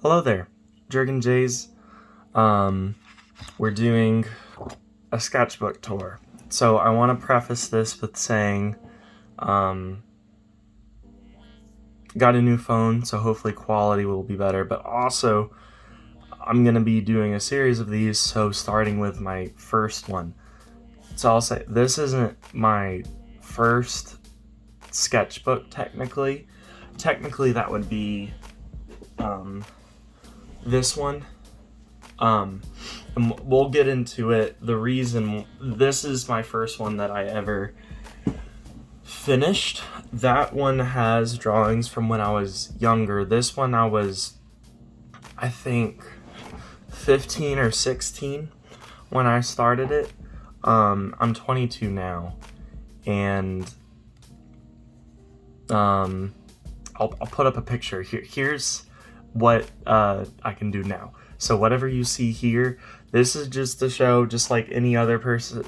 Hello there, JerganJaze. We're doing a sketchbook tour. So I want to preface this with saying, got a new phone, so hopefully quality will be better, but also I'm going to be doing a series of these, so starting with my first one. So I'll say, this isn't my first sketchbook technically. Technically that would be, this one, and we'll get into it. The reason this is my first one that I ever finished. That one has drawings from when I was younger. This one I was, I think, 15 or 16 when I started it. I'm 22 now, and I'll put up a picture here. Here's what I can do now. So whatever you see here, this is just to show, just like any other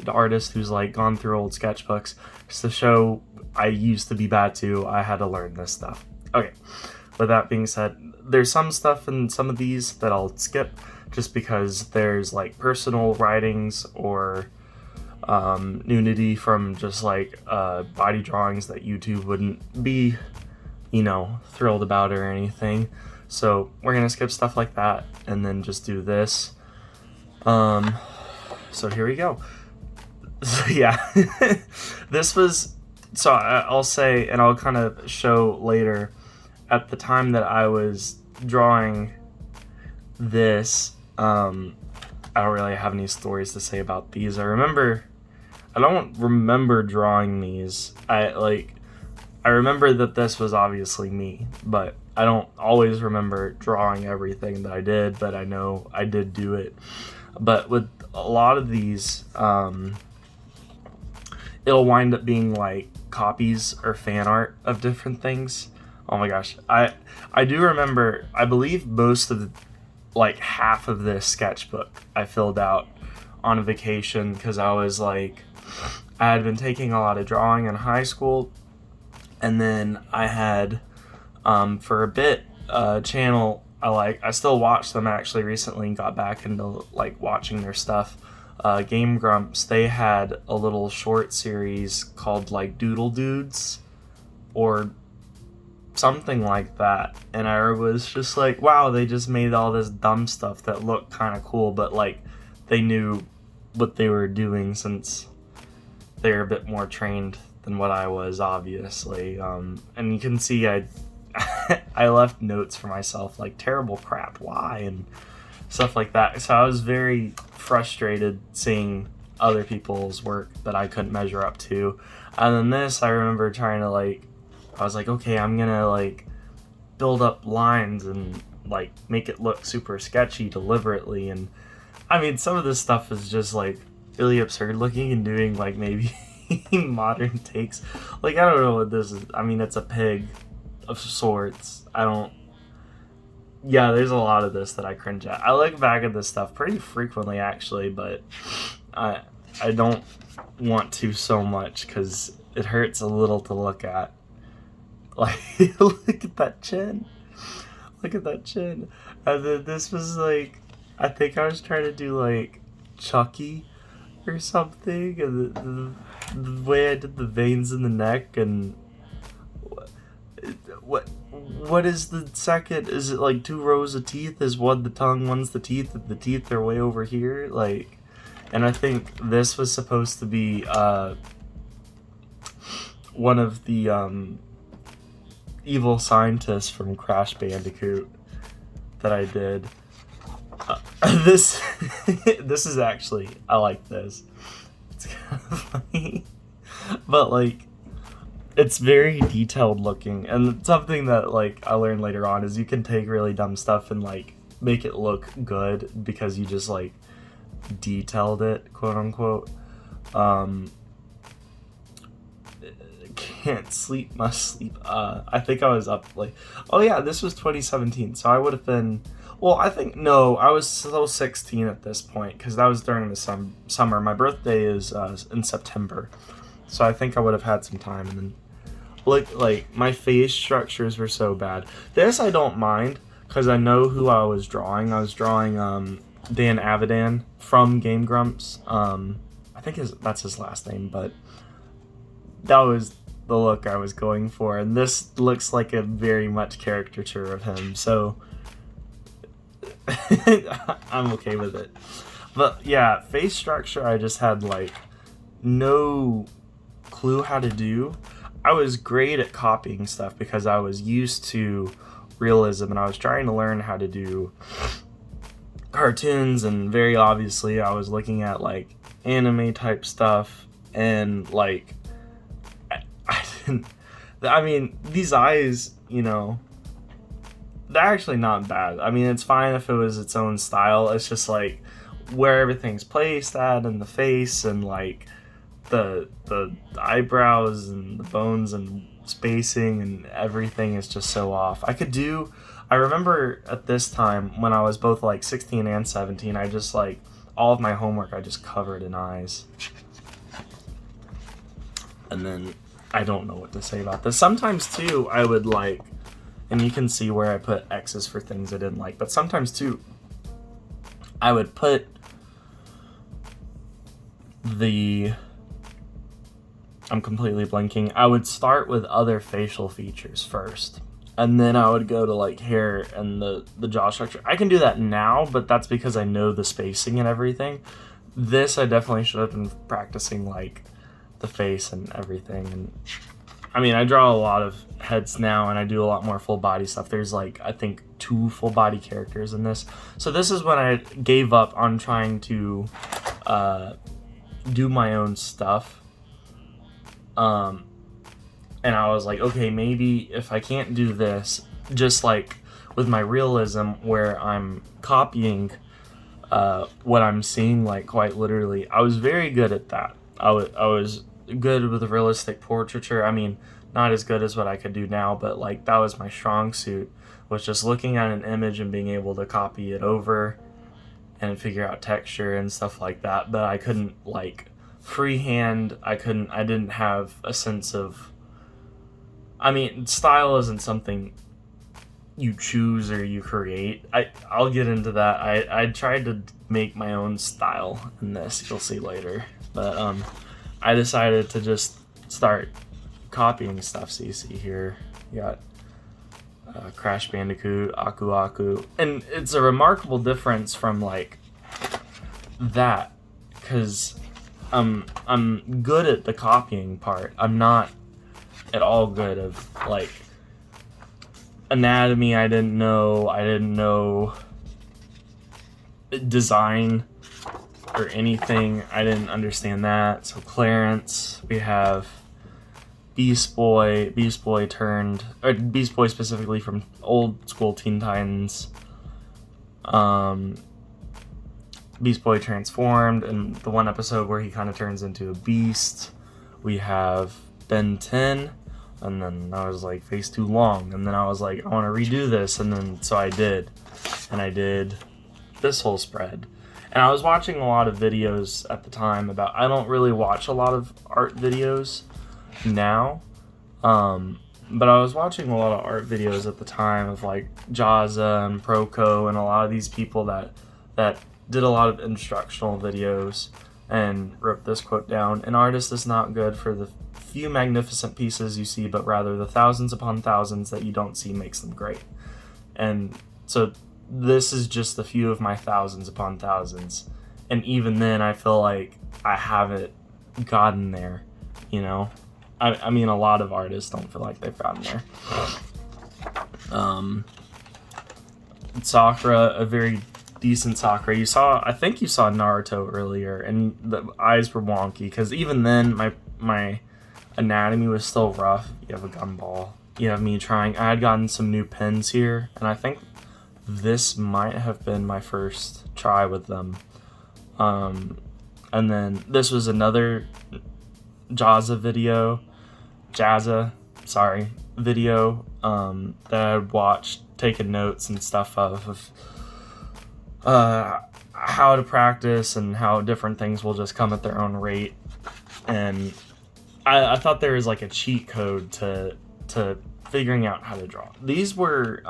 artist who's like gone through old sketchbooks, just to show I used to be bad too. I had to learn this stuff. Okay, with that being said, there's some stuff in some of these that I'll skip just because there's like personal writings or nudity from just like body drawings that YouTube wouldn't be, thrilled about or anything. So we're gonna skip stuff like that and then just do this. So here we go. So yeah, this was, so I'll say, and I'll kind of show later, at the time that I was drawing this, I don't really have any stories to say about these. I don't remember drawing these. I remember that this was obviously me, but I don't always remember drawing everything that I did, but I know I did do it. But with a lot of these, it'll wind up being like copies or fan art of different things. Oh my gosh. I do remember, I believe most of the, like half of this sketchbook I filled out on a vacation because I was like, I had been taking a lot of drawing in high school, and then I had, for a bit, channel I still watch them actually recently and got back into like watching their stuff. Game Grumps, they had a little short series called like Doodle Dudes or something like that, and I was just like, wow, they just made all this dumb stuff that looked kind of cool, but like they knew what they were doing since they're a bit more trained than what I was, obviously. And you can see I left notes for myself like terrible crap, why, and stuff like that. So I was very frustrated seeing other people's work that I couldn't measure up to. And then this, I remember trying to I was like, okay, I'm gonna build up lines and make it look super sketchy deliberately. And I mean, some of this stuff is just really absurd looking and doing maybe modern takes. I don't know what this is. I mean, it's a pig of sorts. Yeah, there's a lot of this that I cringe at. I look back at this stuff pretty frequently actually, but I don't want to so much because it hurts a little to look at. Look at that chin. Look at that chin. And then this was I think I was trying to do Chucky or something, and the way I did the veins in the neck, and what is the second? Is it 2 rows of teeth? Is one the tongue, one's the teeth, and the teeth are way over here? And I think this was supposed to be one of the evil scientists from Crash Bandicoot that I did. This is actually, I like this. It's kind of funny, but it's very detailed looking, and something that I learned later on is you can take really dumb stuff and make it look good because you just detailed it, quote unquote. Can't sleep, must sleep. I think I was up oh yeah, this was 2017, so I would have been, well, I think, no, I was still 16 at this point because that was during the summer. My birthday is in September, so I think I would have had some time. And then my face structures were so bad. This I don't mind because I know who I was drawing. I was drawing Dan Avidan from Game Grumps. I think that's his last name, but that was the look I was going for, and this looks like a very much caricature of him, so I'm okay with it. But yeah, face structure I just had like no clue how to do. I was great at copying stuff because I was used to realism, and I was trying to learn how to do cartoons, and very obviously I was looking at like anime type stuff, and like I didn't, I mean, these eyes, you know, they're actually not bad. I mean, it's fine if it was its own style. It's just like where everything's placed at in the face, and like the eyebrows and the bones and spacing and everything is just so off. I remember at this time when I was both like 16 and 17, I just like all of my homework I just covered in eyes. And then I don't know what to say about this. Sometimes too I would like, and you can see where I put X's for things I didn't like, but sometimes too I would put I'm completely blanking. I would start with other facial features first, and then I would go to like hair and the jaw structure. I can do that now, but that's because I know the spacing and everything. This I definitely should have been practicing like the face and everything. And I mean, I draw a lot of heads now, and I do a lot more full body stuff. There's like, I think 2 full body characters in this. So this is when I gave up on trying to do my own stuff. And I was like, okay, maybe if I can't do this, just like with my realism where I'm copying what I'm seeing, like quite literally, I was very good at that. I was good with realistic portraiture. I mean, not as good as what I could do now, but like that was my strong suit, was just looking at an image and being able to copy it over and figure out texture and stuff like that. But I couldn't like freehand. I didn't have a sense of, I mean, style isn't something you choose or you create. I'll get into that. I tried to make my own style in this, you'll see later, but I decided to just start copying stuff. So you see here, you got Crash Bandicoot, Aku Aku, and it's a remarkable difference from like that, because I'm good at the copying part. I'm not at all good of like anatomy. I didn't know design or anything. I didn't understand that. So Clarence, we have Beast Boy specifically from Old School Teen Titans. Beast Boy transformed, and the one episode where he kind of turns into a beast. We have Ben 10, and then I was like, face too long, and then I was like, I want to redo this, and then so I did, and I did this whole spread. And I was watching a lot of videos at the time about, I don't really watch a lot of art videos now, but I was watching a lot of art videos at the time of like Jaza and Proco and a lot of these people that did a lot of instructional videos, and wrote this quote down: "An artist is not good for the few magnificent pieces you see, but rather the thousands upon thousands that you don't see makes them great." And so this is just a few of my thousands upon thousands, and even then I feel like I haven't gotten there, you know. I mean, a lot of artists don't feel like they've gotten there. Sakura, a very decent Sakura. I think you saw Naruto earlier, and the eyes were wonky, because even then my anatomy was still rough. You have a gumball. You have me trying. I had gotten some new pens here, and I think this might have been my first try with them. And then this was another Jaza video that I watched, taking notes and stuff of how to practice and how different things will just come at their own rate. And I thought there was like a cheat code to figuring out how to draw. These were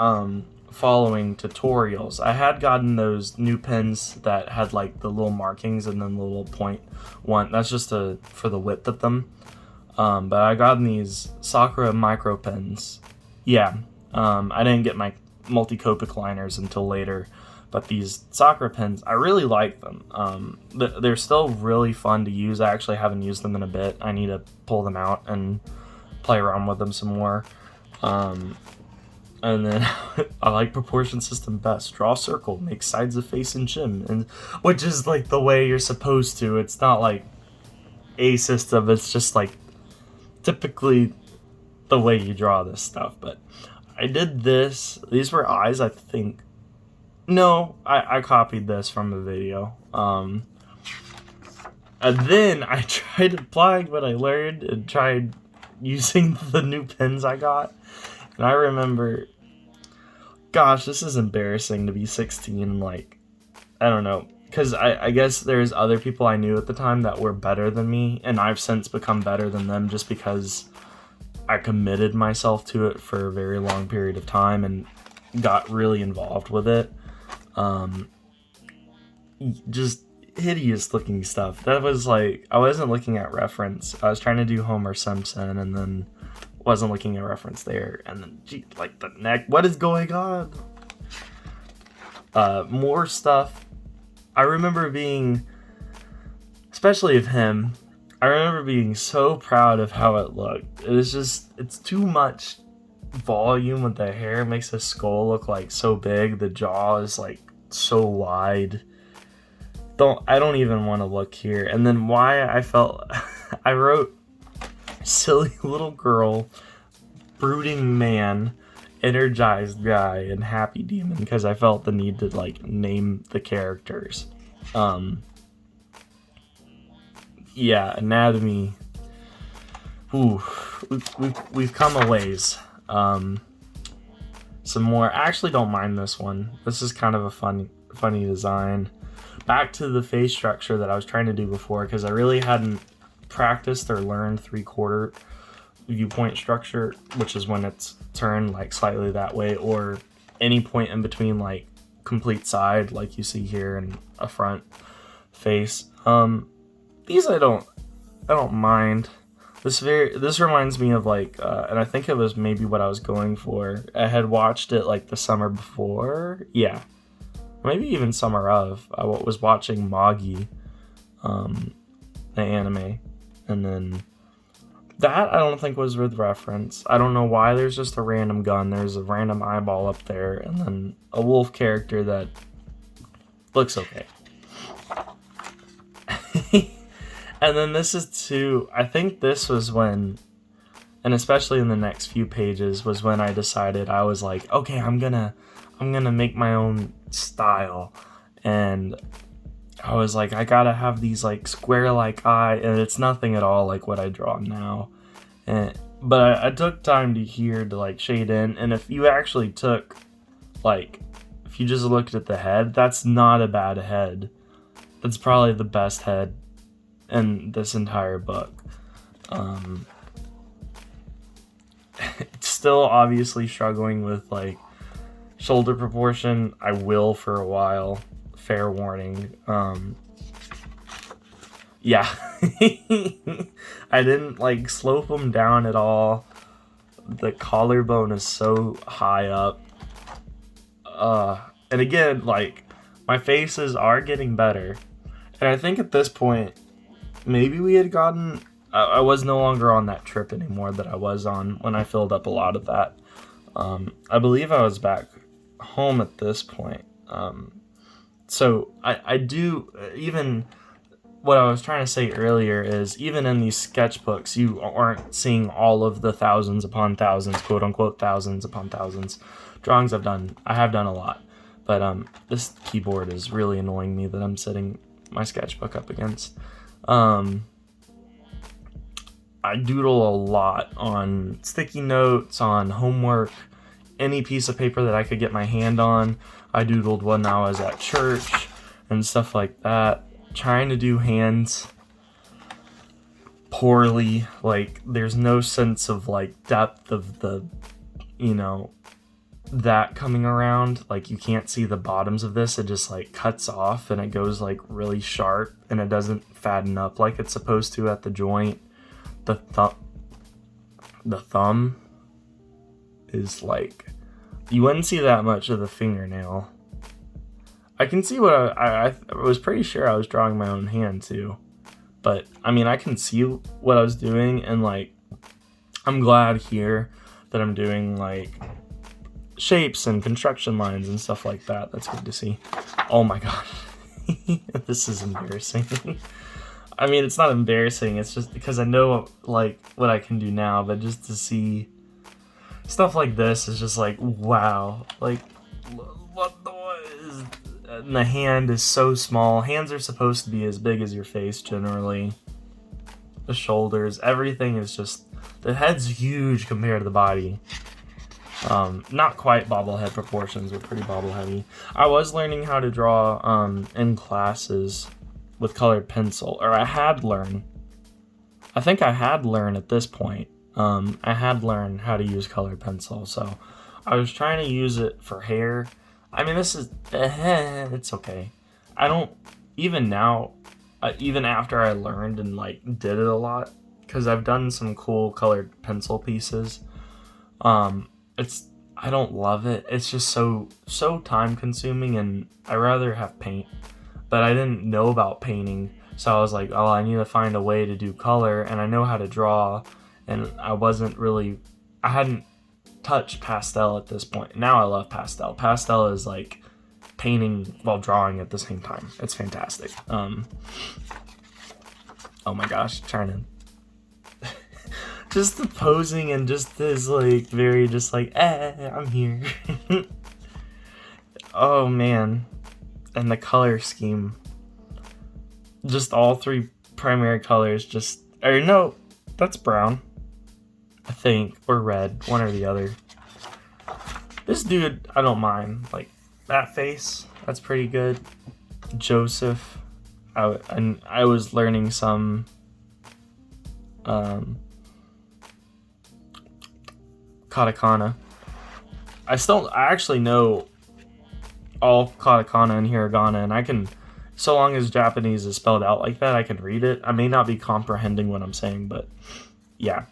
following tutorials. I had gotten those new pens that had like the little markings and then the little point one. That's just for the width of them. But I got these Sakura micro pens. Yeah, I didn't get my multi-Copic liners until later, but these Sakura pens, I really like them. They're still really fun to use. I actually haven't used them in a bit. I need to pull them out and play around with them some more. And then I like proportion system best. Draw circle, make sides of face and chin, and which is like the way you're supposed to. It's not like a system. It's just like typically the way you draw this stuff. But I did this. These were eyes, I think. No, I copied this from a video. And then I tried applying what I learned and tried using the new pens I got. And I remember, gosh, this is embarrassing to be 16, like, I don't know. Because I guess there's other people I knew at the time that were better than me, and I've since become better than them just because I committed myself to it for a very long period of time and got really involved with it. Just hideous looking stuff. That was like, I wasn't looking at reference. I was trying to do Homer Simpson and then wasn't looking at reference there. And then, gee, like the neck, what is going on? More stuff. I remember being, especially of him, I remember being so proud of how it looked. It was just, it's too much volume with the hair. It makes his skull look like so big. The jaw is like so wide. I don't even want to look here. And then why I felt, I wrote silly little girl, brooding man, energized guy, and happy demon because I felt the need to like name the characters. Yeah, anatomy. Ooh, we've come a ways. Some more. I actually don't mind this one. This is kind of a funny design. Back to the face structure that I was trying to do before because I really hadn't practiced or learned 3/4 viewpoint structure, which is when it's turned like slightly that way or any point in between like complete side like you see here and a front face. These I don't mind. This reminds me of like and I think it was maybe what I was going for. I had watched it like the summer before. Yeah. Maybe even summer of. I was watching Magi, the anime, and then that I don't think was with reference. I don't know why there's just a random gun. There's a random eyeball up there, and then a wolf character that looks okay. And then this is too, I think this was when, and especially in the next few pages, was when I decided I was like, okay, I'm gonna make my own style. And I was like, I gotta have these like square like eye, and it's nothing at all like what I draw now. But I took time to like shade in, and if you actually took, like, if you just looked at the head, that's not a bad head. That's probably the best head in this entire book. It's still obviously struggling with like shoulder proportion. I will for a while, fair warning. Yeah. I didn't like slope them down at all. The collarbone is so high up. And again, like, my faces are getting better. And I think at this point, maybe we had gotten, I was no longer on that trip anymore that I was on when I filled up a lot of that. I believe I was back home at this point. So I do, even what I was trying to say earlier is, even in these sketchbooks, you aren't seeing all of the thousands upon thousands, quote unquote, thousands upon thousands drawings I've done. I have done a lot, but this keyboard is really annoying me that I'm setting my sketchbook up against. I doodle a lot on sticky notes, on homework, any piece of paper that I could get my hand on. I doodled when I was at church and stuff like that. Trying to do hands poorly. Like, there's no sense of like depth of the, you know, that coming around, like you can't see the bottoms of this. It just like cuts off and it goes like really sharp and it doesn't fatten up like it's supposed to at the joint. The thumb is like, you wouldn't see that much of the fingernail. I can see what I was pretty sure I was drawing my own hand too, but I mean I can see what I was doing, and like I'm glad here that I'm doing like shapes and construction lines and stuff like that. That's good to see. Oh my god. This is embarrassing. I mean, it's not embarrassing, it's just because I know like what I can do now, but just to see stuff like this is just like, wow. Like, what is, and the hand is so small. Hands are supposed to be as big as your face generally. The shoulders, everything is just, the head's huge compared to the body. Not quite bobblehead proportions, but pretty bobbleheady. I was learning how to draw in classes with colored pencil, or I had learned. I think I had learned at this point. I had learned how to use colored pencil, so I was trying to use it for hair. I mean, this is, it's okay. I don't, even now, even after I learned and like did it a lot, because I've done some cool colored pencil pieces. I don't love it. It's just so time consuming, and I rather have paint. But I didn't know about painting, so I was like, oh, I need to find a way to do color, and I know how to draw, and I hadn't touched pastel at this point. Now I love pastel. Pastel is like painting while drawing at the same time. It's fantastic. Oh my gosh, trying to just the posing and just this like very just like I'm here. Oh man, and the color scheme, just all three primary colors, just, or no, that's brown I think, or red, one or the other. This dude, I don't mind, like that face, that's pretty good. Joseph, I was learning some katakana. I actually know all katakana and hiragana, and I can, so long as Japanese is spelled out like that, I can read it. I may not be comprehending what I'm saying, but yeah.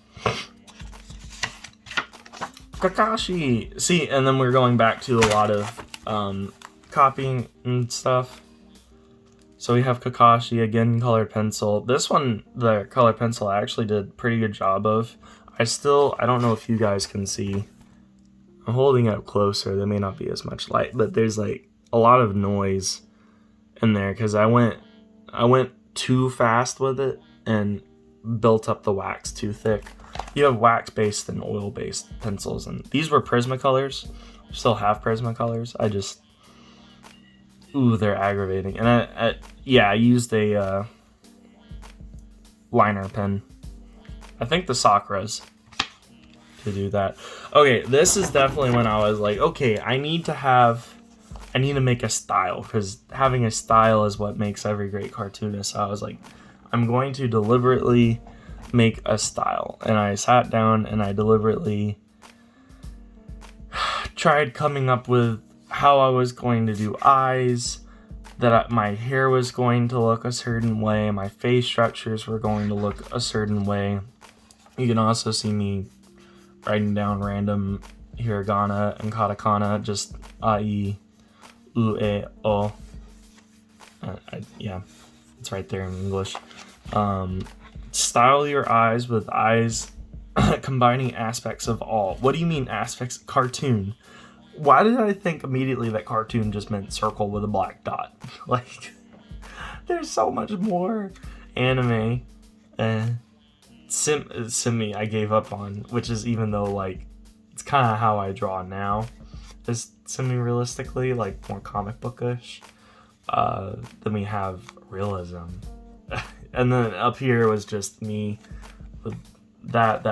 Kakashi! See, and then we're going back to a lot of copying and stuff. So we have Kakashi, again, colored pencil. This one, the colored pencil, I actually did a pretty good job of. I don't know if you guys can see. I'm holding it up closer. There may not be as much light, but there's like a lot of noise in there because I went too fast with it and built up the wax too thick. You have wax-based and oil-based pencils, and these were Prismacolors. Still have Prismacolors. I just, they're aggravating. And I used a liner pen. I think the Sakura's to do that. Okay, this is definitely when I was like, okay, I need to make a style, because having a style is what makes every great cartoonist. So I was like, I'm going to deliberately make a style. And I sat down and I deliberately tried coming up with how I was going to do eyes, that my hair was going to look a certain way, my face structures were going to look a certain way. You can also see me writing down random hiragana and katakana, just ai, u, e, o. Yeah, it's right there in English. Style your eyes with eyes combining aspects of all. What do you mean aspects? Cartoon. Why did I think immediately that cartoon just meant circle with a black dot? Like, there's so much more. Anime. Simi I gave up on, which is, even though like it's kind of how I draw now, is semi-realistically, like more comic bookish. Then we have realism. And then up here was just me with that,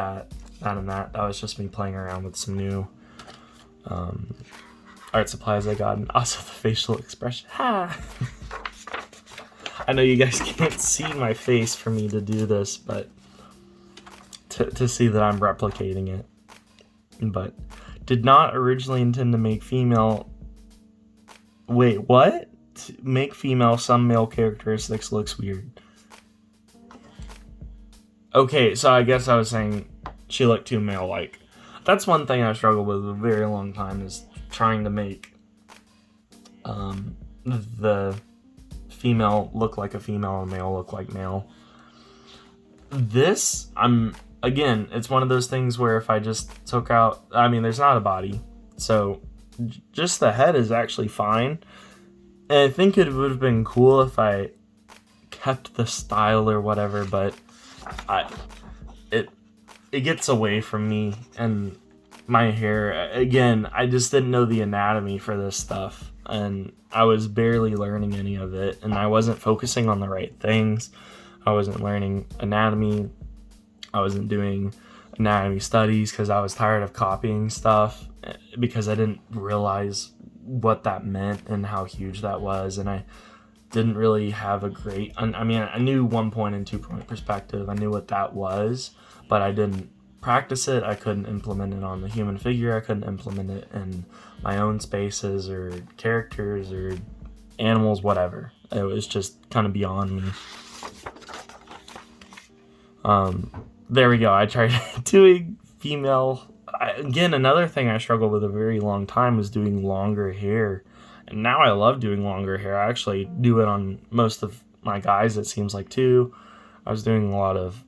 and that. That was just me playing around with some new art supplies I got, and also the facial expression. Ha! I know you guys can't see my face for me to do this, but to see that I'm replicating it. But Did not originally intend to make female... Wait, what? To make female some male characteristics looks weird. Okay, so I guess I was saying she looked too male-like. That's one thing I struggled with a very long time, is trying to make the female look like a female and male look like male. This, again, it's one of those things where if I just took out, I mean, there's not a body, so just the head is actually fine. And I think it would have been cool if I kept the style or whatever, but it gets away from me and my hair. Again, I just didn't know the anatomy for this stuff, and I was barely learning any of it, and I wasn't focusing on the right things. I wasn't learning anatomy. I wasn't doing anatomy studies because I was tired of copying stuff, because I didn't realize what that meant and how huge that was, and I didn't really have a great... I mean, I knew 1 point and 2 point perspective. I knew what that was, but I didn't practice it. I couldn't implement it on the human figure. I couldn't implement it in my own spaces or characters or animals, whatever. It was just kind of beyond me. There we go. I tried doing female. Again, another thing I struggled with a very long time was doing longer hair. And now I love doing longer hair. I actually do it on most of my guys, it seems like, too. I was doing a lot of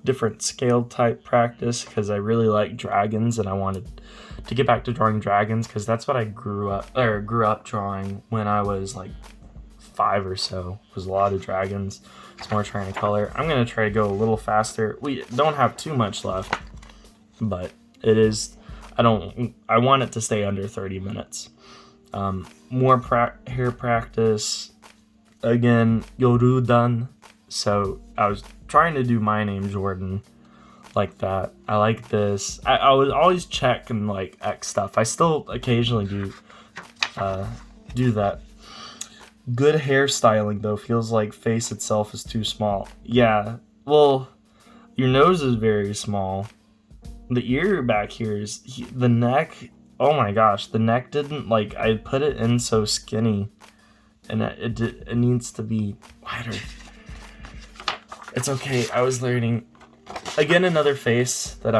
different scale type practice because I really like dragons, and I wanted to get back to drawing dragons because that's what I grew up drawing when I was like 5 or so. It was a lot of dragons. It's more trying to color. I'm going to try to go a little faster. We don't have too much left, but it is... I want it to stay under 30 minutes. More hair practice. Again, Yorudan. So I was trying to do my name Jordan like that. I like this. I would always check and like X stuff. I still occasionally do that. Good hairstyling though feels like face itself is too small. Yeah, well, your nose is very small. The ear back here is the neck. Oh my gosh, the neck didn't, like, I put it in so skinny, and it needs to be wider. It's okay, I was learning. Again, another face that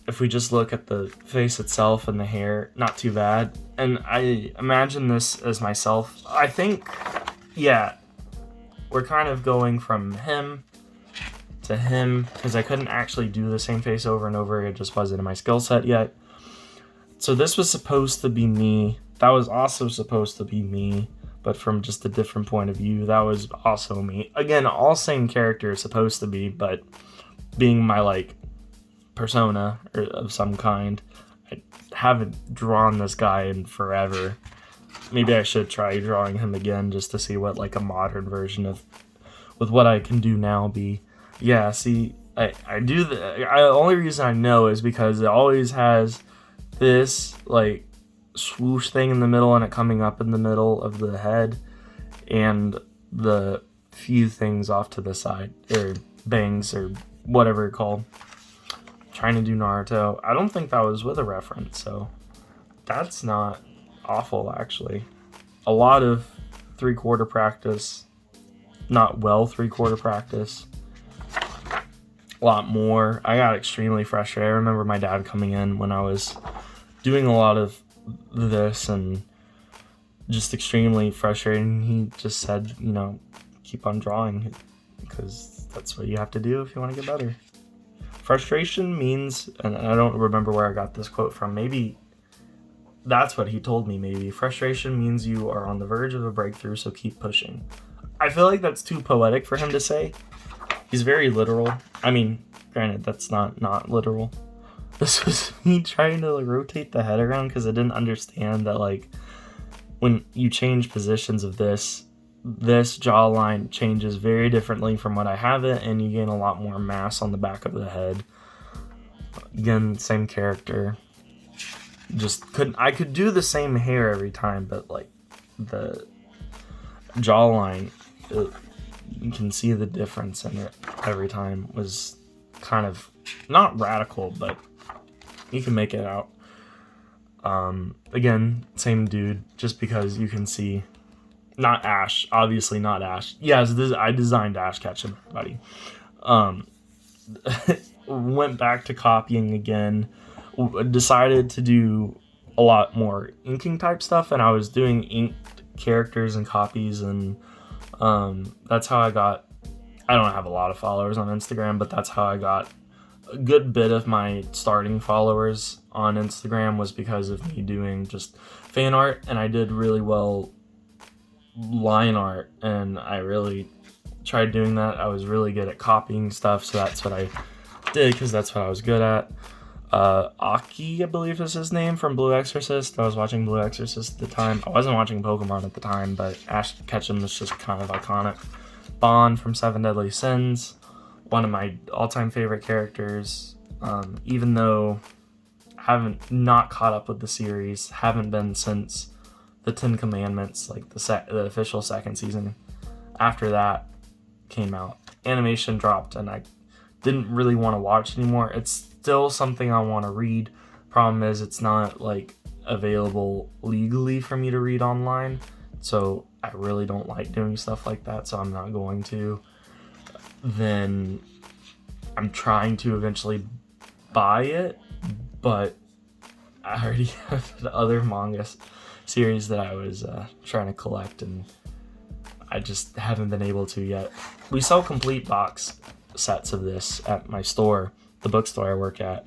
if we just look at the face itself and the hair, not too bad. And I imagine this as myself. I think, yeah, we're kind of going from him to him, because I couldn't actually do the same face over and over. It just wasn't in my skill set yet. So this was supposed to be me. That was also supposed to be me, but from just a different point of view. That was also me. Again, all same character is supposed to be, but being my, like, persona or of some kind. I haven't drawn this guy in forever. Maybe I should try drawing him again just to see what, like, a modern version of with what I can do now be. Yeah, see, I do the only reason I know is because it always has this like swoosh thing in the middle and it coming up in the middle of the head, and the few things off to the side, or bangs, or whatever it's called. Trying to do Naruto. I don't think that was with a reference, so that's not awful actually. A lot of 3/4 practice, not well 3/4 practice. A lot more. I got extremely frustrated. I remember my dad coming in when I was doing a lot of this and just extremely frustrated. He just said, you know, keep on drawing because that's what you have to do if you want to get better. Frustration means, and I don't remember where I got this quote from, maybe that's what he told me, maybe. Frustration means you are on the verge of a breakthrough, so keep pushing. I feel like that's too poetic for him to say. He's very literal. I mean, granted, that's not literal. This was me trying to like rotate the head around because I didn't understand that like when you change positions of this jawline changes very differently from what I have it, and you gain a lot more mass on the back of the head. Again, same character. I could do the same hair every time, but like the jawline, you can see the difference in it every time was kind of not radical, but you can make it out. Again, same dude, just because you can see, not Ash, obviously not Ash. Yes, I designed Ash Ketchum, buddy. Went back to copying again, decided to do a lot more inking type stuff, and I was doing inked characters and copies, and that's how I don't have a lot of followers on Instagram, but that's how I got a good bit of my starting followers on Instagram, was because of me doing just fan art, and I did really well line art, and I really tried doing that. I was really good at copying stuff, so that's what I did, because that's what I was good at. Aki, I believe is his name, from Blue Exorcist. I was watching Blue Exorcist at the time. I wasn't watching Pokemon at the time, but Ash Ketchum is just kind of iconic. Bond from Seven Deadly Sins, one of my all-time favorite characters. Even though I haven't not caught up with the series, haven't been since the Ten Commandments, like the official second season. After that came out, animation dropped, and I didn't really want to watch anymore. It's still something I want to read. Problem is, it's not like available legally for me to read online, so I really don't like doing stuff like that, so I'm not going to. Then I'm trying to eventually buy it, but I already have the other manga series that I was trying to collect, and I just haven't been able to yet. We sell complete box sets of this at my store, the bookstore I work at,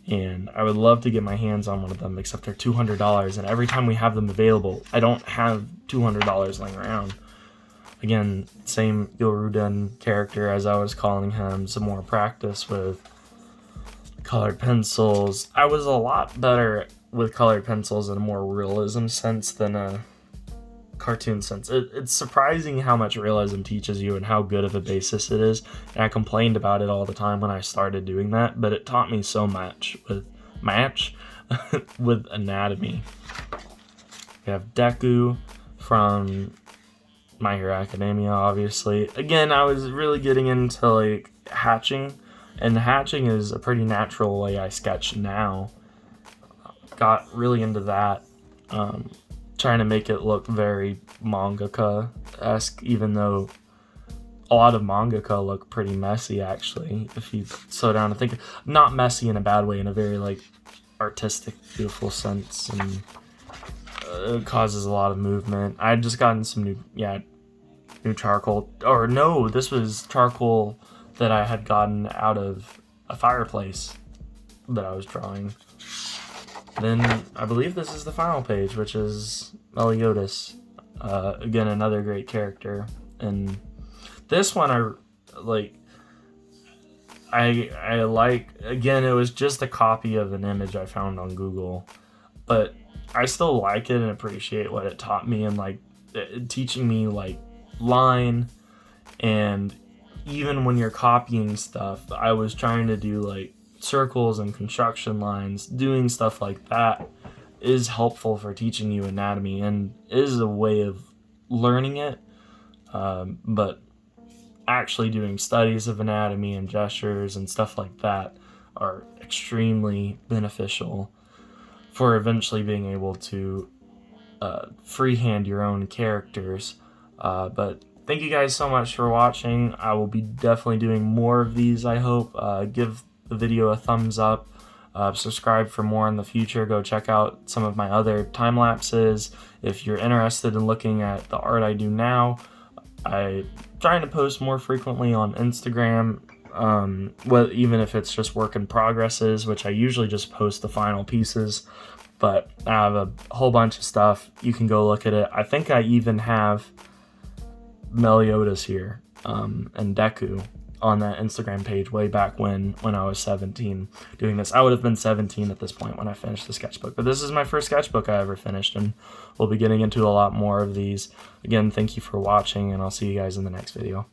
and I would love to get my hands on one of them, except they're $200, and every time we have them available, I don't have $200 laying around. Again, same Yoruden character, as I was calling him, some more practice with colored pencils. I was a lot better with colored pencils in a more realism sense than a cartoon sense. It's surprising how much realism teaches you and how good of a basis it is, and I complained about it all the time when I started doing that, but it taught me so much with with anatomy. We have Deku from My Hero Academia, obviously. Again, I was really getting into like hatching, and hatching is a pretty natural way I sketch now. Got really into that, trying to make it look very mangaka-esque, even though a lot of mangaka look pretty messy, actually, if you slow down and think. Not messy in a bad way, in a very like artistic, beautiful sense, and it causes a lot of movement. I had just gotten some new charcoal, or no, this was charcoal that I had gotten out of a fireplace that I was drawing. Then I believe this is the final page, which is Meliodas. Again, another great character. And this one I like, again, it was just a copy of an image I found on Google, but I still like it and appreciate what it taught me, and like teaching me like line, and even when you're copying stuff, I was trying to do like circles and construction lines. Doing stuff like that is helpful for teaching you anatomy and is a way of learning it, but actually doing studies of anatomy and gestures and stuff like that are extremely beneficial for eventually being able to freehand your own characters. But thank you guys so much for watching. I will be definitely doing more of these, I hope. Give the video a thumbs up. Subscribe for more in the future. Go check out some of my other time lapses. If you're interested in looking at the art I do now, I'm trying to post more frequently on Instagram, even if it's just work in progresses, which I usually just post the final pieces. But I have a whole bunch of stuff. You can go look at it. I think I even have Meliodas here, and Deku on that Instagram page way back when I was 17 doing this. I would have been 17 at this point when I finished the sketchbook, but this is my first sketchbook I ever finished, and we'll be getting into a lot more of these. Again, thank you for watching, and I'll see you guys in the next video.